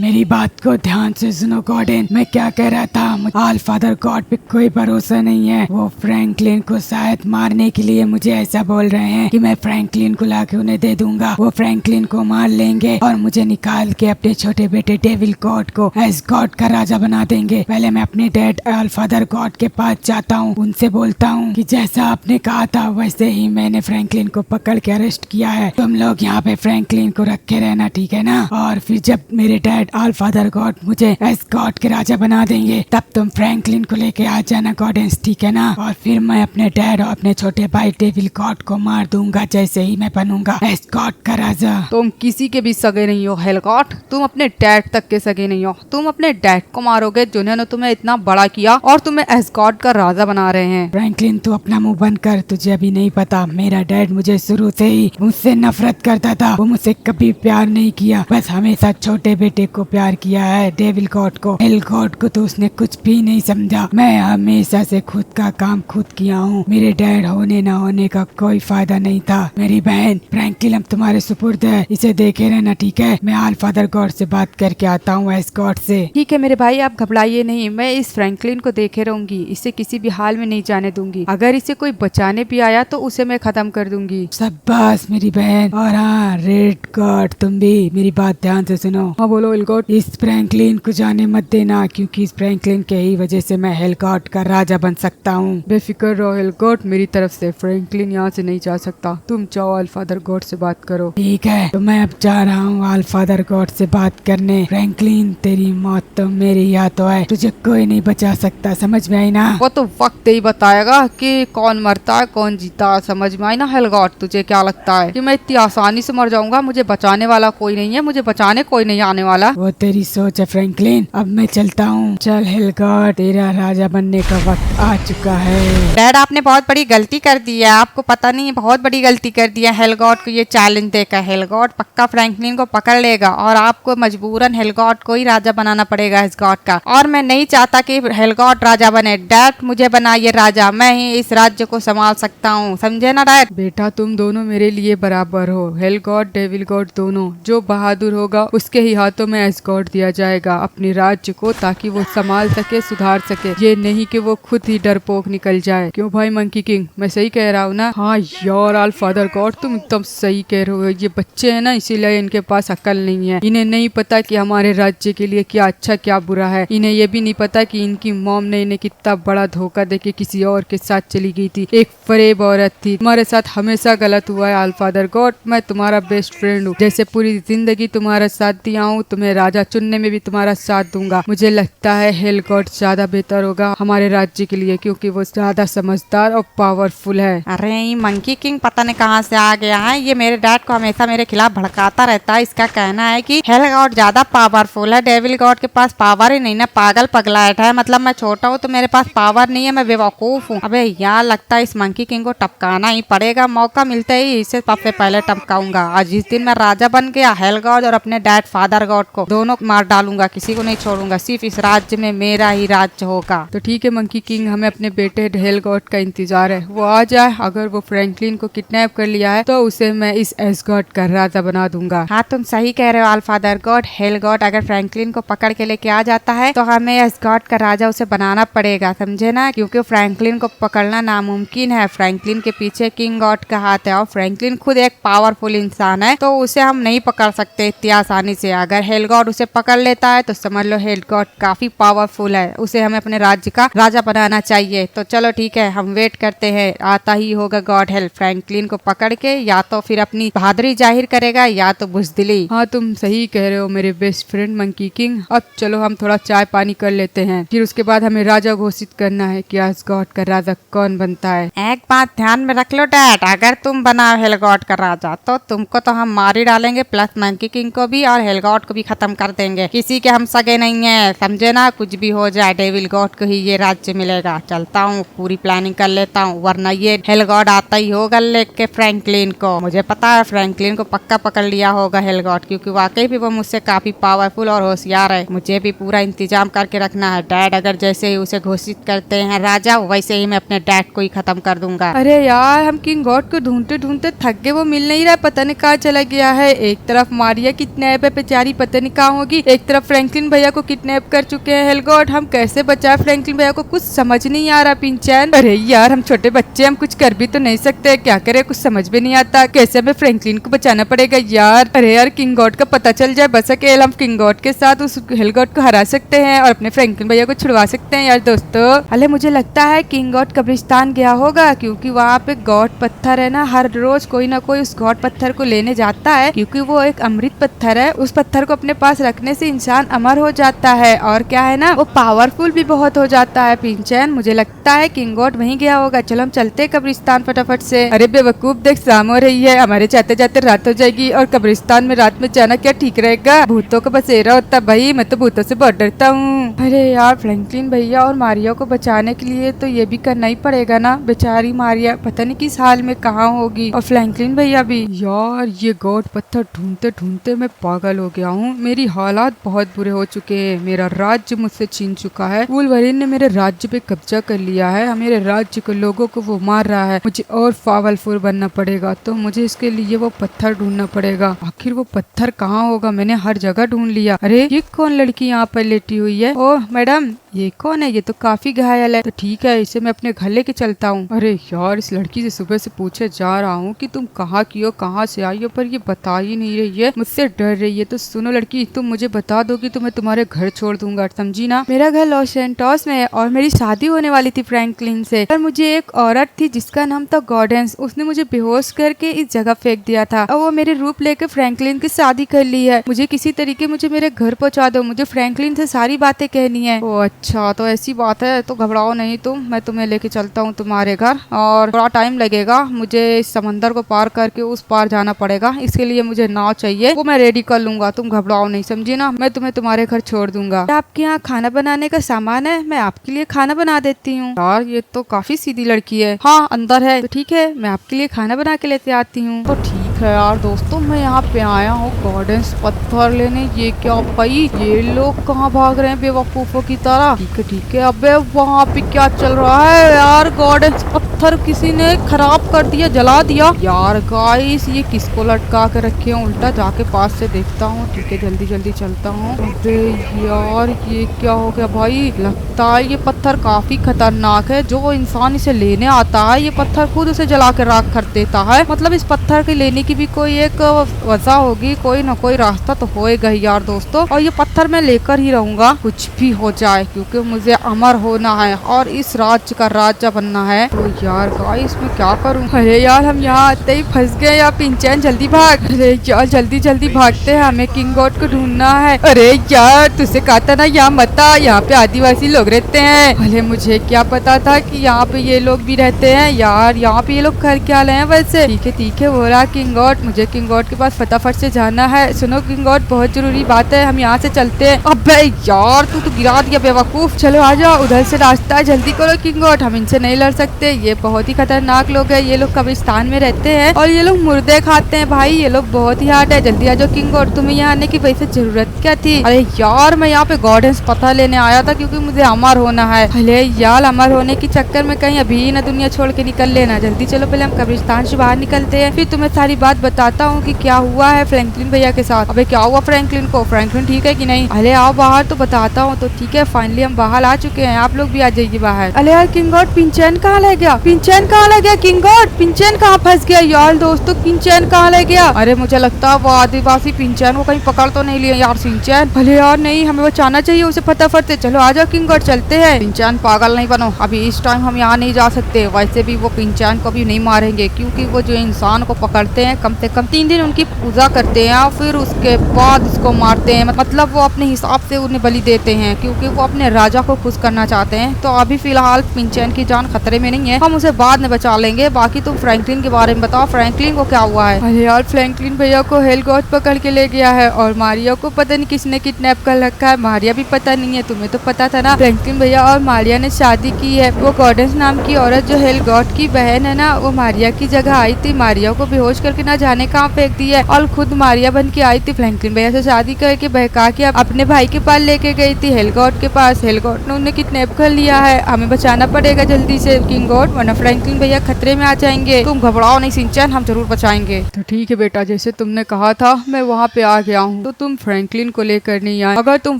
मेरी बात को ध्यान से सुनो गॉर्डन, मैं क्या कह रहा था, ऑल फादर गॉड पे कोई भरोसा नहीं है। वो फ्रैंकलिन को शायद मारने के लिए मुझे ऐसा बोल रहे हैं कि मैं फ्रैंकलिन को लाके उन्हें दे दूंगा। वो फ्रैंकलिन को मार लेंगे और मुझे निकाल के अपने छोटे बेटे डेविल गॉड को एस गॉड का राजा बना देंगे। पहले मैं अपने डैड ऑल फादर गॉड के पास जाता हूँ, उनसे बोलता हूँ कि जैसा आपने कहा था वैसे ही मैंने फ्रैंकलिन को पकड़ के अरेस्ट किया है। तुम लोग यहाँ पे फ्रैंकलिन को रखे रहना, ठीक है ना? और फिर जब मेरे डैड ऑल फादर गॉड मुझे एस गॉड के राजा बना देंगे तब तुम फ्रैंकलिन को लेके आ जाना गॉर्डन्स, ठीक है ना? और फिर मैं अपने डैड और अपने छोटे भाई डेविल गॉड को मार दूंगा जैसे ही मैं बनूंगा एस गॉड का राजा। तुम किसी के भी सगे नहीं हो हेलगॉट, तुम अपने डैड तक के सगे नहीं हो। तुम अपने डैड को मारोगे जिन्होंने तुम्हें इतना बड़ा किया और तुम्हें एस गॉड का राजा बना रहे हैं। फ्रैंकलिन तू अपना मुंह बंद कर, तुझे अभी नहीं पता मेरा डैड मुझे शुरू से ही मुझसे नफरत करता था। वो मुझसे कभी प्यार नहीं किया, बस हमेशा छोटे बेटे को प्यार किया है, डेविल गॉड को। हिल गॉड को तो उसने कुछ भी नहीं समझा। मैं हमेशा से खुद का काम खुद किया हूँ, मेरे डैड होने न होने का कोई फायदा नहीं था। मेरी बहन फ्रैंकलिन अब तुम्हारे सुपुर्द है, इसे देखे रहना, ठीक है? मैं ऑल फादर गॉड से बात करके आता हूँ एस गॉड से। ठीक है मेरे भाई, आप घबराइए नहीं, मैं इस फ्रैंकलिन को देखे रहूंगी, इसे किसी भी हाल में नहीं जाने दूंगी। अगर इसे कोई बचाने भी आया तो उसे मैं खत्म कर दूंगी। शाबाश मेरी बहन। और हाँ रेड गॉड, तुम भी मेरी बात ध्यान से सुनो। हाँ बोलो हिल गॉड। इस फ्रैंकलिन को जाने मत देना, क्योंकि इस फ्रैंकलिन के ही वजह से मैं हिल गॉड का राजा बन सकता हूँ। बेफिक्र रहो हिल गॉड, मेरी तरफ से फ्रैंकलिन यहाँ से नहीं जा सकता। तुम जाओ ऑल फादर गॉड से बात करो। ठीक है, तो मैं अब जा रहा हूँ ऑल फादर गॉड से बात करने। फ्रैंकलिन तेरी मौत तो मेरी हाथों है, तुझे कोई नहीं बचा सकता, समझ में आई ना? वो तो वक्त ही बताएगा कि कौन मरता है कौन जीता, समझ में आई ना हिल गॉड? तुझे क्या लगता है कि मैं इतनी आसानी से मर जाऊंगा? मुझे बचाने वाला कोई नहीं है, मुझे बचाने कोई नहीं आने वाला। वो तेरी सोच है फ्रैंकलिन, अब मैं चलता हूँ। चल हिल गॉड, तेरा राजा बनने का वक्त आ चुका है। डैड आपने बहुत बड़ी गलती कर दी है, आपको पता नहीं है, बहुत बड़ी गलती कर दी है। हेलगॉड को ये चैलेंज देकर हेलगॉड पक्का फ्रैंकलिन को पकड़ लेगा और आपको मजबूरन हेलगॉड को ही राजा बनाना पड़ेगा इस गॉड का। और मैं नहीं चाहता कि हेलगॉड राजा बने। डैड मुझे बनाइए राजा, मैं ही इस राज्य को संभाल सकता हूँ, समझे ना डैड? बेटा तुम दोनों मेरे लिए बराबर हो, हेल गॉड डेविल गॉड दोनों। जो बहादुर होगा उसके ही हाथों में एस गॉड दिया जाएगा अपने राज्य को, ताकि वो संभाल सके, सुधार सके, ये नहीं कि वो खुद ही डरपोक निकल जाए। क्यों भाई मंकी किंग, मैं सही कह रहा हूँ ना? हाँ यार ऑल फादर गॉड, तुम एकदम सही कह रहे हो। ये बच्चे हैं ना, इसीलिए इनके पास अकल नहीं है। इन्हें नहीं पता कि हमारे राज्य के लिए क्या अच्छा क्या बुरा है। इन्हें ये भी नहीं पता कि इनकी मॉम ने इन्हें कितना बड़ा धोखा देके किसी और के साथ चली गई थी। एक फरेब औरत थी। तुम्हारे साथ हमेशा गलत हुआ है ऑल फादर गॉड, मैं तुम्हारा बेस्ट फ्रेंड हूँ। जैसे पूरी जिंदगी तुम्हारा साथ दिया हूँ, तुम्हें राजा चुनने में भी तुम्हारा साथ दूंगा। मुझे लगता है हेल गॉड ज्यादा बेहतर होगा हमारे राज्य के लिए, क्योंकि वो ज्यादा समझदार और पावरफुल है। अरे ये मंकी किंग पता नहीं कहाँ से आ गया है, ये मेरे डैड को हमेशा मेरे खिलाफ भड़काता रहता है। इसका कहना है कि हेल गॉड ज्यादा पावरफुल है, डेविल गॉड के पास पावर ही नहीं ना, पागल पगलाहट है। मतलब मैं छोटा हूँ तो मेरे पास पावर नहीं है, मैं बेवकूफ हूँ। अबे यार लगता है इस मंकी किंग को टपकाना ही पड़ेगा, मौका मिलते ही इसे सबसे पहले टपकाऊंगा। आज जिस दिन मैं राजा बन गया, हेल गॉड और अपने डैड फादर गॉड को दोनों मार डालूंगा, किसी को नहीं छोड़ूंगा, सिर्फ इस राज्य में मेरा ही राज्य होगा। तो ठीक है मंकी किंग, हमें अपने बेटे हेल गॉड का इंतजार है, वो आ जाए। अगर वो फ्रैंकलिन को किडनैप कर लिया है तो उसे मैं इस एस गॉड का राजा बना दूंगा। हाँ तुम सही कह रहे हो all father God. Hello God अगर फ्रैंकलिन को पकड़ के लेके आ जाता है तो हमें एस गॉड का राजा उसे बनाना पड़ेगा, समझे ना? क्योंकि फ्रैंकलिन को पकड़ना नामुमकिन है। फ्रैंकलिन के पीछे किंग गॉड का हाथ है और फ्रैंकलिन खुद एक पावरफुल इंसान है, तो उसे हम नहीं पकड़ सकते इतनी आसानी से। अगर हेल गॉड उसे पकड़ लेता है तो समझ लो हेल गॉड काफी पावरफुल है, उसे हमें अपने राज्य का राजा बनाना चाहिए। तो चलो ठीक है, हम वेट करते हैं, आता ही होगा गॉड हेल्प। फ्रैंकलिन को पकड़ के या तो फिर अपनी बहादुरी जाहिर करेगा या तो बुज़दिली। हाँ तुम सही कह रहे हो मेरे बेस्ट फ्रेंड मंकी किंग। अब चलो हम थोड़ा चाय पानी कर लेते हैं, फिर उसके बाद हमें राजा घोषित करना है कि एस गॉड का राजा कौन बनता है। एक बात ध्यान में रख लो डैड, अगर तुम बनाओ हेल गॉड का राजा तो तुमको तो हम मार ही डालेंगे, प्लस मंकी किंग को भी और हेल गॉड को भी खत्म कर देंगे। किसी के हम सगे नहीं है, समझे ना? कुछ भी हो जाए डेविल गॉड को ही ये राज्य मिलेगा। चलता हूँ, पूरी प्लानिंग कर लेता हूँ, वरना ये हेल गॉड आता ही होगा लेके फ्रैंकलिन को। मुझे पता है फ्रैंकलिन को पक्का पकड़ लिया होगा हेल गॉड, क्योंकि वाकई भी वो मुझसे काफी पावरफुल और होशियार है। मुझे भी पूरा इंतजाम करके रखना है। डैड अगर जैसे ही उसे घोषित करते हैं राजा, वैसे ही मैं अपने डैड को ही खत्म कर दूंगा। अरे यार हम किंग गॉड को ढूंढते ढूंढते थक गए, वो मिल नहीं रहा, पता नहीं कहाँ चला गया है। एक तरफ मारिया की नैब है बेचारी, पता नहीं कहाँ होगी। एक तरफ फ्रैंकलिन भैया को किडनैप कर चुके हैं हेल गॉड, हम कैसे बचाए फ्रैंकलिन भैया को, कुछ समझ नहीं आ रहा पिंचैन। अरे यार हम छोटे बच्चे, हम कुछ कर भी तो नहीं सकते, क्या करे कुछ समझ भी नहीं आता, कैसे हमें फ्रैंकलिन को बचाना पड़ेगा यार। अरे यार किंग गॉड का पता चल जाए बस अकेले हम किंग गॉड के साथ उस हेल गॉड को हरा सकते हैं और अपने फ्रैंकलिन भैया को छुड़वा सकते हैं यार दोस्तों। अरे मुझे लगता है किंग गॉड कब्रिस्तान गया होगा, क्योंकि वहाँ पे गॉड पत्थर है ना, हर रोज कोई ना कोई उस गॉड पत्थर को लेने जाता है, क्योंकि वो एक अमृत पत्थर है। उस पत्थर को अपने पास रखने से इंसान अमर हो जाता है और क्या है ना, वो पावरफुल भी बहुत हो जाता है पिंचैन। मुझे लगता है किंग गॉड वहीं गया होगा, चलो हम चलते हैं कब्रिस्तान फटाफट से। अरे बेवकूफ देख शाम हो रही है, हमारे जाते जाते रात हो जाएगी और कब्रिस्तान में रात में जाना क्या ठीक रहेगा, भूतों का बसेरा होता भाई, मैं तो भूतों से बहुत डरता हूँ। अरे यार फ्रैंकलिन भैया और मारिया को बचाने के लिए तो ये भी करना ही पड़ेगा ना, बेचारी मारिया पता नहीं किस हाल में कहाँ होगी और फ्रैंकलिन भैया भी। यार ये गॉड पत्थर ढूंढते ढूंढते मैं पागल हो गया हूँ, मेरी हालात बहुत बुरे हो चुके हैं, मेरा राज्य मुझसे छीन चुका है, वुल्वरीन ने मेरे राज्य पे कब्जा कर लिया है, मेरे राज्य के लोगों को वो मार रहा है, मुझे और पावरफुल बनना पड़ेगा, तो मुझे इसके लिए वो पत्थर ढूंढना पड़ेगा। आखिर वो पत्थर कहाँ होगा, मैंने हर जगह ढूंढ लिया। अरे ये कौन लड़की यहाँ पर लेटी हुई है, ओह मैडम ये कौन है, ये तो काफी घायल है, तो ठीक है इसे मैं अपने घर लेके चलता हूँ। अरे यार इस लड़की से सुबह से पूछे जा रहा हूँ कि तुम कहाँ की हो, कहाँ से आई हो, पर ये बता ही नहीं रही है, मुझसे डर रही है। तो सुनो लड़की, तुम मुझे बता दोगी तो मैं तुम्हारे घर छोड़ दूंगा, समझी ना। मेरा घर लॉस एंटोस में है और मेरी शादी होने वाली थी फ्रैंकलिन से, पर मुझे एक औरत थी जिसका नाम था गॉर्डेंस, उसने मुझे बेहोश करके इस जगह फेंक दिया था और वो मेरे रूप लेकर फ्रैंकलिन की शादी कर ली है। मुझे किसी तरीके मुझे मेरे घर पहुँचा दो, मुझे फ्रैंकलिन से सारी बातें कहनी है। ओ अच्छा तो ऐसी बात है, तो घबराओ नहीं तुम, मैं तुम्हें लेके चलता हूँ तुम्हारे घर, और थोड़ा टाइम लगेगा, मुझे इस समंदर को पार करके उस पार जाना पड़ेगा, इसके लिए मुझे नाव चाहिए, वो मैं रेडी कर लूंगा, तुम घबराओ नहीं समझी ना, मैं तुम्हें तुम्हारे घर छोड़ दूंगा। आपके यहाँ खाना बनाने का सामान है, मैं आपके लिए खाना बना देती हूँ। यार ये तो काफी सीधी लड़की है, हाँ अंदर है, तो ठीक है मैं आपके लिए खाना बना के लेते आती हूँ। तो ठीक है यार दोस्तों, मैं यहाँ पे आया हूँ गॉर्डेंस पत्थर लेने। ये क्या भाई, ये लोग कहाँ भाग रहे हैं बेवकूफों की तरह। ठीक है अबे वहाँ पे क्या चल रहा है यार, गॉर्डेंस पत्थर किसी ने खराब कर दिया, जला दिया यार। गाइस ये किसको लटका के रखे हैं, उल्टा जाके पास से देखता हूँ। ठीक है जल्दी जल्दी चलता हूँ। अबे यार ये क्या हो गया भाई, लगता है ये पत्थर काफी खतरनाक है, जो इंसान इसे लेने आता है ये पत्थर खुद उसे जला के राख कर देता है। मतलब इस पत्थर के लेने की भी कोई एक वजह होगी, कोई ना कोई रास्ता तो होएगा ही यार दोस्तों, और ये पत्थर मैं लेकर ही रहूंगा कुछ भी हो जाए, क्योंकि मुझे अमर होना है और इस राज्य का राजा बनना है। तो यार गाइस मैं क्या करूं। अरे यार हम यहाँ आते ही फंस गए यार, पिंचैन जल्दी भाग। अरे यार जल्दी जल्दी भागते हैं, हमें किंग गॉड को ढूंढना है। अरे यार तुझसे कहा था ना यहाँ मत आ, यहाँ पे आदिवासी लोग रहते हैं। अरे मुझे क्या पता था कि यहाँ पे ये लोग भी रहते हैं यार, यहाँ पे ये लोग कर क्या रहे हैं वैसे। ठीक है बोला किंग गॉड, मुझे किंग गॉड के पास फटाफट से जाना है। सुनो किंग गॉड बहुत जरूरी बात है, हम यहाँ से चलते हैं। अबे यार तू तो गिरा दिया बेवकूफ, चलो आ जाओ, उधर से रास्ता है, जल्दी करो किंग गॉड, हम इनसे नहीं लड़ सकते, ये बहुत ही खतरनाक लोग है, ये लोग कब्रिस्तान में रहते हैं और ये लोग मुर्दे खाते हैं भाई, ये लोग बहुत ही हार्ड है। जल्दी आ जाओ किंग गॉड, तुम्हें यहाँ आने की वैसे जरूरत क्या थी। अरे यार मैं यहाँ पे गॉर्डेंस पता लेने आया था, क्योंकि मुझे अमर होना है। अरे यार अमर होने के चक्कर में कहीं अभी ना दुनिया छोड़ के निकल लेना, जल्दी चलो पहले हम कब्रिस्तान से बाहर निकलते हैं, फिर तुम्हें सारी बात बताता हूँ कि क्या हुआ है फ्रैंकलिन भैया के साथ। अबे क्या हुआ फ्रैंकलिन को, फ्रैंकलिन ठीक है कि नहीं। अरे आओ बाहर तो बताता हूँ। तो ठीक है फाइनली हम बाहर आ चुके हैं, आप लोग भी आ जाइए बाहर। अरे यार किंग गॉड पिंचैन कहाँ ले गया, पिंचैन कहाँ ले गया, किंग गॉड पिंचैन कहाँ फंस गया यार दोस्तों, पिंचैन कहाँ ले गया। अरे मुझे लगता है वो आदिवासी पिंचैन को कहीं पकड़ तो नहीं लिया यार सिंचैन। भले यार नहीं, हमें बचाना चाहिए उसे फटाफट से, चलो आ जाओ किंग गॉड चलते हैं। पिंचैन पागल नहीं बनो, अभी इस टाइम हम यहाँ नहीं जा सकते, वैसे भी वो पिंचैन को भी नहीं मारेंगे, क्योंकि वो जो इंसान को पकड़ते हैं कम से कम 3 दिन उनकी पूजा करते हैं, फिर उसके बाद उसको मारते हैं, मतलब वो अपने हिसाब से उन्हें बलि देते हैं, क्योंकि वो अपने राजा को खुश करना चाहते हैं। तो अभी फिलहाल पिंचैन की जान खतरे में नहीं है, हम उसे बाद में बचा लेंगे। बाकी तुम फ्रैंकलिन के बारे में बताओ, फ्रैंकलिन को क्या हुआ है। अरे यार फ्रैंकलिन भैया को हेल गॉड पकड़ के ले गया है और मारिया को पता नहीं किसने किडनैप कर रखा है, मारिया भी पता नहीं है, तुम्हें तो पता था ना फ्रैंकलिन भैया और मारिया ने शादी की है। वो गॉर्डेंस नाम की औरत जो हेल गॉड की बहन है ना, वो मारिया की जगह आई थी, मारिया को बेहोश करके ना जाने कहाँ फेंक दी है, और खुद मारिया बन के आई थी फ्रैंकलिन भैया से शादी करके, बहका के अपने भाई के पास लेके गई थी हेलगॉड के पास। हेलगॉड ने उन्हें किडनैप कर लिया है, हमें बचाना पड़ेगा जल्दी से किंग गॉड, वरना फ्रैंकलिन भैया खतरे में आ जाएंगे। तुम घबराओ नहीं सिंचन, हम जरूर बचाएंगे। तो ठीक है बेटा, जैसे तुमने कहा था मैं वहाँ पे आ गया हूँ। तो तुम फ्रैंकलिन को लेकर नहीं आए, अगर तुम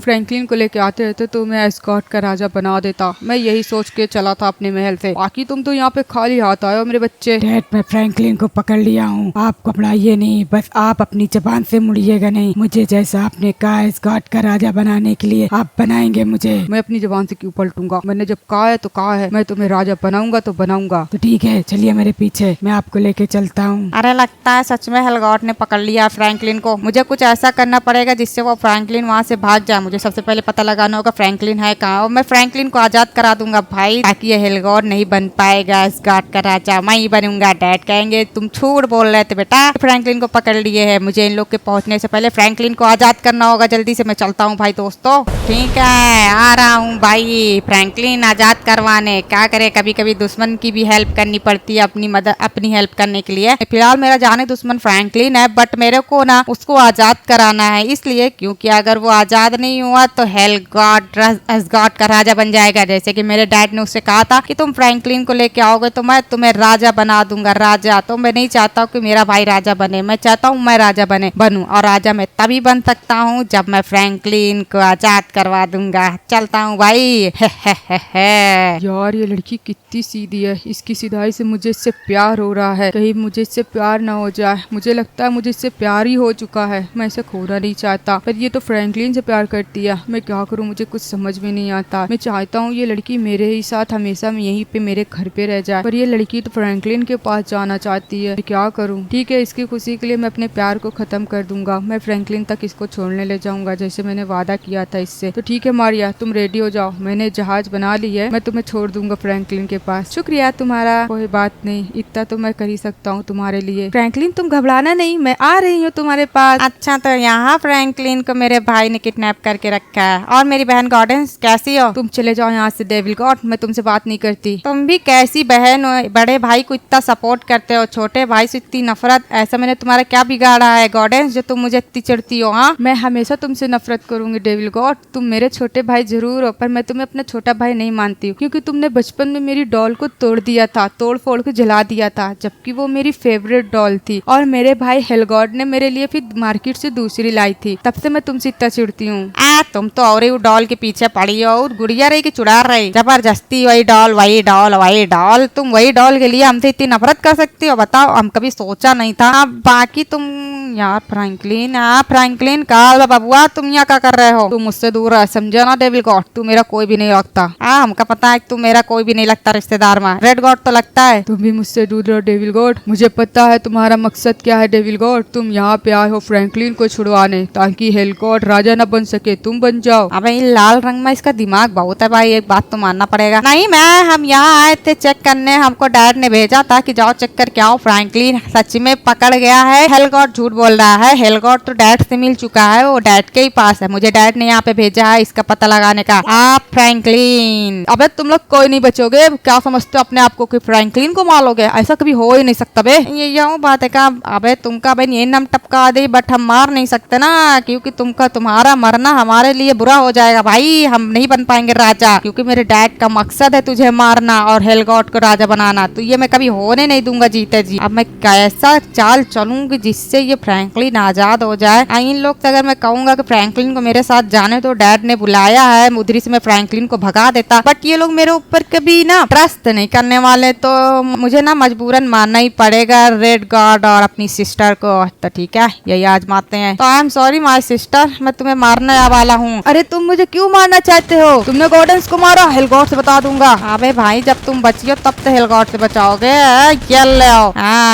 फ्रैंकलिन को लेकर आते रहते तो मैं एस्कॉर्ट का राजा बना देता। मैं यही सोच के चला था अपने महल से, बाकी तुम तो यहाँ पे खाली हाथ आए हो मेरे बच्चे। डैड मैं फ्रैंकलिन को पकड़ लिया हूँ, आप घबराइए नहीं, बस आप अपनी जबान से मुड़िएगा नहीं। मुझे जैसा आपने कहा एस्कॉर्ट का राजा बनाने के लिए आप बनाएंगे मुझे। मैं अपनी जबान से क्यों पलटूंगा, मैंने जब कहा है तो कहा है, मैं तुम्हें राजा बनाऊंगा तो बनाऊंगा। तो ठीक है चलिए मेरे पीछे, मैं आपको लेके चलता हूँ। अरे लगता है सच में हेलगॉड ने पकड़ लिया फ्रैंकलिन को। मुझे कुछ ऐसा करना पड़ेगा जिससे वो फ्रैंकलिन वहाँ से भाग जाए। मुझे सबसे पहले पता लगाना होगा फ्रैंकलिन है कहाँ, और मैं फ्रैंकलिन को आजाद करा दूंगा भाई, ताकि ये हेलगॉड नहीं बन पाएगा एस्गॉर्ड का राजा, मैं ही बनूंगा। डैड कहेंगे तुम झूठ बोल रहे थे बेटा, फ्रैंकलिन को पकड़ लिए है। मुझे इन लोग के पहुंचने से पहले फ्रैंकलिन को आजाद करना होगा। जल्दी से मैं चलता हूँ भाई दोस्तों। ठीक है आ रहा हूँ भाई फ्रैंकलिन आजाद करवाने। क्या करे, कभी कभी दुश्मन की भी हेल्प करनी पड़ती है अपनी मदद, अपनी हेल्प करने के लिए। फिलहाल मेरा जाने दुश्मन फ्रैंकलिन है, बट मेरे को ना उसको आजाद कराना है, इसलिए क्योंकि अगर वो आजाद नहीं हुआ तो हेलगॉड एस्गॉर्ड का राजा बन जाएगा। जैसे कि मेरे डैड ने उससे कहा था कि तुम फ्रैंकलिन को लेके आओगे तो मैं तुम्हें राजा बना दूंगा, राजा। तो मैं नहीं चाहता हूँ कि मेरा भाई राजा बने, मैं चाहता हूँ मैं राजा बनूं, और राजा मैं तभी बन सकता हूँ जब मैं फ्रैंकलिन को आजाद करवा दूंगा। चलता हूँ भाई। यार ये लड़की कितनी सीधी है, इसकी सीधाई से मुझे इससे प्यार हो रहा है, कहीं मुझे इससे प्यार ना हो जाए। मुझे लगता है मुझे इससे प्यार ही हो चुका है, मैं इसे खोना नहीं चाहता, पर ये तो फ्रैंकलिन से प्यार करती है। मैं क्या करूँ, मुझे कुछ समझ में नहीं आता। मैं चाहता हूँ ये लड़की मेरे ही साथ हमेशा यहीं पे मेरे घर पे रह जाए, पर ये लड़की तो फ्रैंकलिन के पास जाना चाहती है। मैं क्या करूँ। ठीक है, इसकी खुशी के लिए मैं अपने प्यार को खत्म कर दूंगा, मैं फ्रैंकलिन तक इसको छोड़ने ले जाऊंगा जैसे मैंने वादा किया था इससे। तो ठीक है मारिया, तुम रेडी हो जाओ, मैंने जहाज बना ली है, मैं तुम्हें छोड़ दूंगा फ्रैंकलिन के पास। शुक्रिया तुम्हारा। कोई बात नहीं, इतना तो मैं कर ही सकता हूँ तुम्हारे लिए। फ्रैंकलिन तुम घबराना नहीं, मैं आ रही हूँ तुम्हारे पास। अच्छा तो यहाँ फ्रैंकलिन को मेरे भाई ने किडनैप करके रखा है। और मेरी बहन गॉर्डेंस कैसी हो? तुम चले जाओ यहाँ से डेविल गॉड, मैं तुमसे बात नहीं करती। तुम भी कैसी बहन हो, बड़े भाई को इतना सपोर्ट करते हो, छोटे भाई से इतनी नफरत। ऐसा मैंने तुम्हारा क्या बिगाड़ा है गॉर्डेंस जो तुम मुझे इतनी चिढ़ती हो? हाँ मैं हमेशा तुमसे नफरत करूंगी डेविल गॉड, तुम मेरे छोटे भाई जरूर हो, पर मैं तुम्हें अपना छोटा भाई नहीं मानती हूँ, क्योंकि तुमने बचपन में मेरी डॉल को तोड़ दिया था, तोड़ फोड़ के जला दिया था, जबकि वो मेरी फेवरेट डॉल थी। और मेरे भाई हेलगॉड ने मेरे लिए फिर मार्केट से दूसरी लाई थी, तब से मैं तुमसे इतना चिढ़ती हूँ। तुम तो और ही डॉल के पीछे पड़ी हो, गुड़िया रही की चुड़ा रही, जबरदस्ती वही डॉल वही डॉल वही डॉल। तुम वही डॉल के लिए हमसे इतनी नफरत कर सकती हो? बताओ, हम कभी सोचा नहीं था। बाकी तुम यार फ्रैंकलिन काल बबुआ, तुम यहाँ क्या कर रहे हो? तुम मुझसे दूर रह, समझा ना डेविल गॉड, तू मेरा कोई भी नहीं लगता। हमका पता है तुम मेरा कोई भी नहीं लगता रिश्तेदार में, रेड गॉड तो लगता है। तुम भी मुझसे दूर रहो डेविल गॉड, मुझे पता है तुम्हारा मकसद क्या है डेविल गॉड। तुम यहाँ पे आए हो फ्रैंकलिन को छुड़वाने, ताकि हेलगॉड राजा न बन सके, तुम बन जाओ। अबे ये लाल रंग में इसका दिमाग बहुत है भाई, एक बात तो मानना पड़ेगा। नहीं हम यहाँ आए थे चेक करने, हमको डैड ने भेजा था कि जाओ चेक कर के आओ, फ्रैंकलिन सच में पकड़ गया है, हेलगॉड झूठ बोल रहा है। हेलगॉड तो डैड से मिल चुका है, वो डैड के ही पास है, मुझे डैड ने यहाँ पे भेजा है इसका पता लगाने का। आप फ्रैंकलिन, अबे तुम लोग कोई नहीं बचोगे, क्या समझते हो अपने आप को कि फ्रैंकलिन को मारोगे? ऐसा कभी हो ही नहीं सकता बे। ये बात है का? अबे तुमका बहन ये नाम टपका दे, बट हम मार नहीं सकते ना, क्योंकि तुम्हारा मरना हमारे लिए बुरा हो जाएगा भाई, हम नहीं बन पाएंगे राजा, क्योंकि मेरे डैड का मकसद है तुझे मारना और हेलगॉड को राजा बनाना, तो ये मैं कभी होने नहीं दूंगा जीते जी। अब मैं कैसा चाल चलूंगी जिससे ये फ्रैंकलिन आजाद हो जाए। इन लोग से अगर मैं कहूंगा कि फ्रैंकलिन को मेरे साथ जाने तो डैड ने बुलाया है, उधरी से मैं फ्रैंकलिन को भगा देता, बट ये लोग मेरे ऊपर कभी ना ट्रस्ट नहीं करने वाले, तो मुझे ना मजबूरन मानना ही पड़ेगा रेड गॉड और अपनी सिस्टर को। तो ठीक है, यही आजमाते हैं। तो I am sorry my sister, मैं तुम्हें मारने वाला हूँ। अरे तुम मुझे क्यों मारना चाहते हो? तुमने गॉर्डेंस को मारा, हेलगॉड से बता दूंगा। अबे भाई जब तुम बचियो तब तो हेलगॉड से बचाओगे।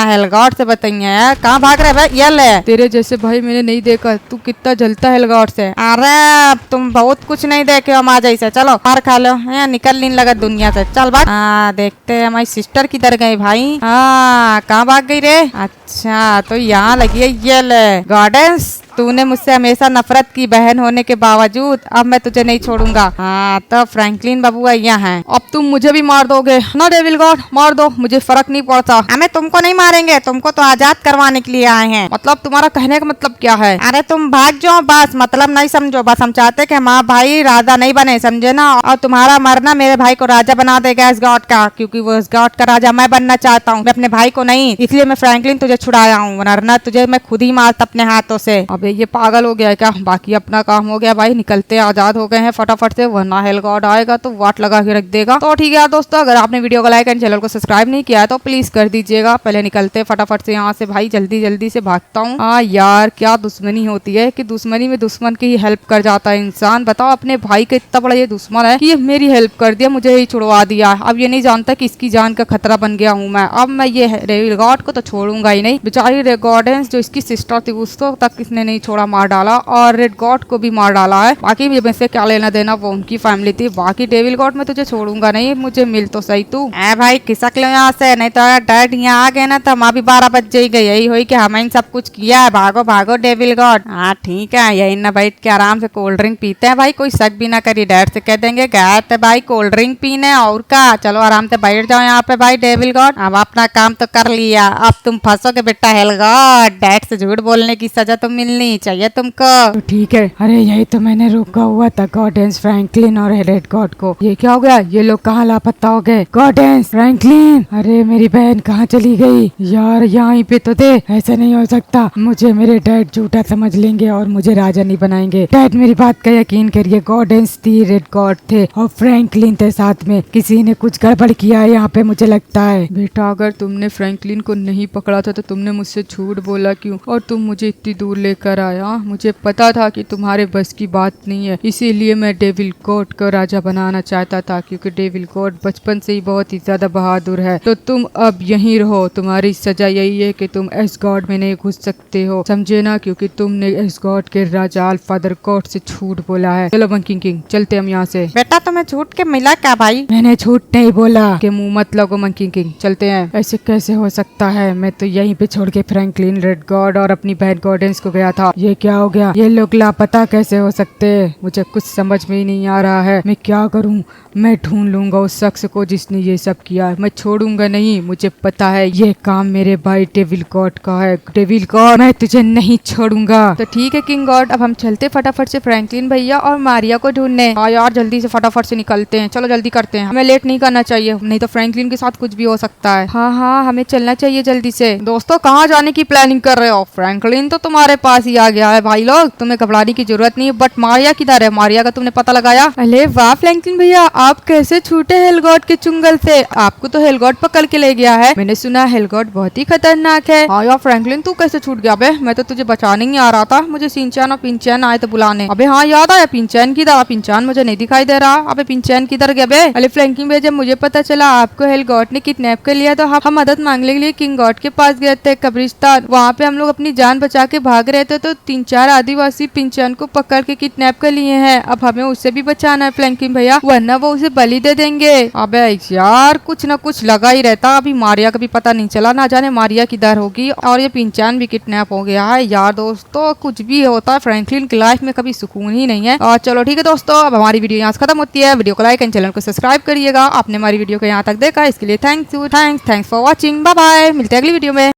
हेलगॉड से बताइए, कहाँ भाग रहे भाई? ये ले, तेरे जैसे भाई मैंने नहीं देखा, तू कितना जलता है हेलगॉड से। अरे तुम बहुत कुछ नहीं देखे हो माँ जैसे, चलो मार खा लो, निकल नहीं लगा दुनिया से, चल भाग। देखते हैं हमारी सिस्टर किधर गई भाई। कहाँ भाग गई रे? अच्छा तो यहाँ लगी है, ये ले गॉर्डेंस, तूने मुझसे हमेशा नफरत की बहन होने के बावजूद अब मैं तुझे नहीं छोड़ूंगा। हाँ तो फ्रैंकलिन बबुआ यहाँ है। अब तुम मुझे भी मार दोगे ना डेविल गॉड, मार दो, मुझे फर्क नहीं पड़ता। हमें तुमको नहीं मारेंगे, तुमको तो आजाद करवाने के लिए आए हैं। मतलब तुम्हारा कहने का मतलब क्या है? अरे तुम भाग जाओ, बस मतलब नहीं समझो। बस हम चाहते कि हमारा भाई राजा नहीं बने, समझे ना। और तुम्हारा मरना मेरे भाई को राजा बना देगा एसगॉड का, क्योंकि वो एसगॉड का राजा मैं बनना चाहता हूँ, मैं अपने भाई को नहीं। इसलिए मैं फ्रैंकलिन तुझे छुड़ाया हूँ, वरना तुझे मैं खुद ही मारता अपने हाथों से। अबे ये पागल हो गया है क्या? बाकी अपना काम हो गया भाई, निकलते आजाद हो गए हैं फटाफट से, वरना हेल गॉड आएगा तो वाट लगा के रख देगा। तो ठीक है यार दोस्तों, अगर आपने वीडियो को लाइक एंड चैनल को सब्सक्राइब नहीं किया है तो प्लीज कर दीजिएगा। पहले निकलते फटाफट से यहाँ से भाई, जल्दी जल्दी से भागता हूँ। हाँ यार क्या दुश्मनी होती है कि दुश्मनी में दुश्मन की ही हेल्प कर जाता है इंसान। बताओ अपने भाई का इतना बड़ा ये दुश्मन है कि ये मेरी हेल्प कर दिया, मुझे ही छुड़वा दिया। अब ये नहीं जानता कि इसकी जान का खतरा बन गया हूँ मैं। अब मैं ये रेड गॉड को तो छोड़ूंगा ही नहीं। बेचारी रेड गॉडेंस जो इसकी सिस्टर थी उसको तक इसने नहीं छोड़ा, मार डाला, और रेड गॉड को भी मार डाला है। बाकी मुझे से क्या लेना देना, वो उनकी फैमिली थी। बाकी डेविल गॉड मैं तुझे छोड़ूंगा नहीं, मुझे मिल तो सही तू। भाई खिसक लो यहाँ से, नहीं तो अगर डैड यहाँ आ गए ना तो हम अभी 12 बज जाएगी। यही हुई कि हमें सब कुछ किया है। भागो भागो डेविल गॉड। हाँ ठीक है, यही ना बैठ के आराम से कोल्ड ड्रिंक पीते हैं भाई, कोई शक भी ना करी। डैड से कह देंगे गए थे भाई कोल्ड ड्रिंक पीने, और का। चलो आराम से बैठ जाओ यहाँ पे भाई डेविल गॉड। अब अपना काम तो कर लिया, अब तुम फंसोगे बेटा हेल गॉड। डैड से झूठ बोलने की सजा तो मिलनी चाहिए तुमको। तो ठीक है। अरे यही तो मैंने रोका हुआ था गॉडेंस, फ्रैंकलिन और रेड गॉड को। ये क्या हो गया? ये लोग कहाँ लापता हो गए? गॉडेंस, फ्रैंकलिन, अरे मेरी बहन कहाँ चली गई यार? यहाँ पे तो थे। ऐसा नहीं हो सकता, मुझे मेरे डैड झूठा समझ लेंगे और मुझे राजा नहीं बनाएंगे। डैड मेरी बात का यकीन करिए, गॉडेंस थी, रेड गॉड थे और फ्रैंकलिन थे साथ में। किसी ने कुछ गड़बड़ किया है यहाँ पे, मुझे लगता है। बेटा अगर तुमने फ्रैंकलिन को नहीं पकड़ा था तो तुमने मुझसे झूठ बोला क्यों? और तुम मुझे इतनी दूर लेकर आया। मुझे पता था कि तुम्हारे बस की बात नहीं है, इसीलिए मैं डेविल गॉड को राजा बनाना चाहता था, क्योंकि डेविल गॉड बचपन से ही बहुत ही ज्यादा बहादुर है। तो तुम अब यहीं रहो, तुम्हारी सजा यही है कि तुम एसगॉड में नहीं घुस सकते हो, समझे ना? क्योंकि तुमने एसगॉड के राजा अल्फादर गॉड से झूठ बोला है। चलो मंकी किंग, चलते हम यहाँ से। बेटा तुम्हें झूठ के मिला क्या भाई? मैंने झूठ नहीं बोला। के मुंह मत लगो मंकी किंग, चलते हैं। ऐसे कैसे हो सकता है? मैं तो यहीं पे छोड़ के फ्रैंकलिन, रेड गॉड और अपनी बहन गॉडेंस को गया था। ये क्या हो गया? ये लोग लापता कैसे हो सकते? मुझे कुछ समझ में ही नहीं आ रहा है। मैं क्या करूं? मैं ढूंढ लूंगा उस शख्स को जिसने ये सब किया। मैं छोड़ूंगा नहीं, मुझे पता है ये काम मेरे भाई डेविल गॉड का है। डेविल गॉड, मैं तुझे नहीं छोड़ूंगा। तो ठीक है किंग गॉड, अब हम चलते फटाफट से फ्रैंकलिन भैया और मारिया को ढूंढने। हाँ यार जल्दी से फटाफट से निकलते हैं, चलो जल्दी करते हैं, हमें लेट नहीं करना चाहिए, नहीं तो फ्रैंकलिन के साथ कुछ भी हो सकता है। हाँ हाँ हमें चलना चाहिए जल्दी से। दोस्तों कहाँ जाने की प्लानिंग कर रहे हो? फ्रैंकलिन तो तुम्हारे पास ही आ गया है भाई लोग, तुम्हें घबराने की जरूरत नहीं है। बट मारिया किधर है? मारिया का तुमने पता लगाया? अरे वाह फ्रैंकलिन भैया, आप कैसे छूटे हेलगॉड के चुंगल से? आपको तो हेलगॉड पकड़ के ले गया है। मैंने सुना हेलगॉड बहुत ही खतरनाक है। हाँ यार फ्रैंकलिन तू कैसे छूट गया? बे मैं तो तुझे बचाने ही आ रहा था, मुझे सिंचैन और पिंचैन आए थे बुलाने। अबे हाँ याद आया, पिंचैन किधर? पिंचैन मुझे नहीं दिखाई दे रहा। अबे पिंचैन किधर गया बे? अरे फ्रैंकलिन भैया जब मुझे पता चला आपको हेलगॉड ने किडनैप कर लिया तो हम मदद मांगने के लिए किंग गॉड के पास गए थे कब्रिस्तान। वहाँ पे हम लोग अपनी जान बचा के भाग रहे थे तो 3-4 आदिवासी पिंचैन को पकड़ के किडनैप कर लिए हैं। अब हमें उससे भी बचाना है फ्रैंकलिन भैया, वरना वो उसे बलि दे देंगे। अबे यार कुछ न कुछ लगा ही रहता। अभी मारिया का भी पता नहीं चला, ना जाने मारिया किधर होगी, और ये पिंचैन भी किडनैप हो गया है। यार दोस्तों कुछ भी होता है, फ्रैंकलिन की लाइफ में कभी सुकून ही नहीं है। और चलो ठीक है दोस्तों, अब हमारी वीडियो यहाँ खत्म होती है। वीडियो को लाइक एंड चैनल को सब्सक्राइब करिएगा। आपने हमारी वीडियो को यहाँ तक देखा इसके लिए thanks for watching. Bye bye, मिलते हैं अगली वीडियो में।